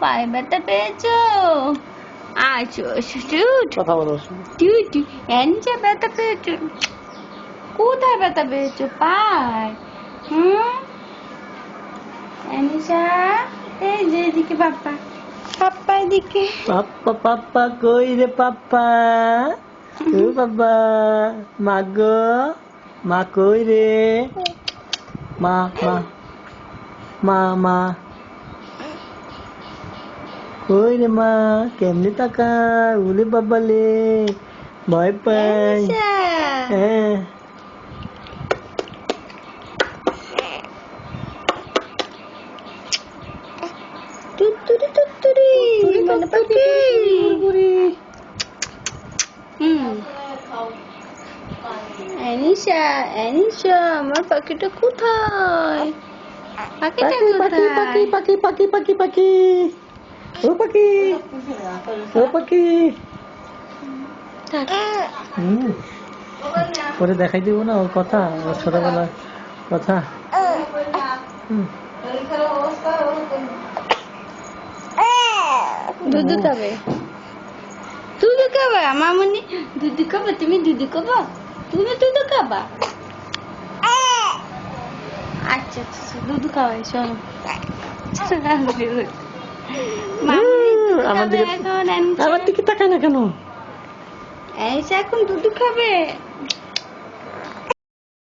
পায়ে ব্যথা পেয়েছো? আচ্ছা কথা বলো। এনিশা ব্যথা পেয়েছো? কোথায় ব্যথা পেয়েছো? পায়। এনিশা, এই যে এদিকে পাপ্পা, পাপ্পা এদিকে। পাপ্পা পাপ্পা কই রে পাপ্পা? ও বাবা, মা গো, মা কই রে? মা মা মা মা কই রে মা? কেমনে তাকায়? ওরে বাবা লে, ভয় পাই। এনিশা, হ্যাঁ, টুত্তুরি টুত্তুরি, মানে পাখি। এনিশা, এনিশা, আমার পাখিটা কোথায়? পাখিটা পাখি পাখি পাখি কোথায়? পাখি পাখি পাখি পাখি, ও পাখি, ও পাখি। থাক। হুম, পরে দেখাই দিব না ওর কথা, ওর ছোটবেলার কথা। হুম। দুধু খাবে, দুধু খাবা মামনি? দুধু খাবা? তুমি দুধু খাবা? তুমি দুধু খাবা? আচ্ছা আচ্ছা, দুধু খাওয়াই শোনো। মামনি দুধু আমার খাবে দিকে, এখন। আমার দিকে তাকায় না কেন? এনিশা এখন দুধু খাবে।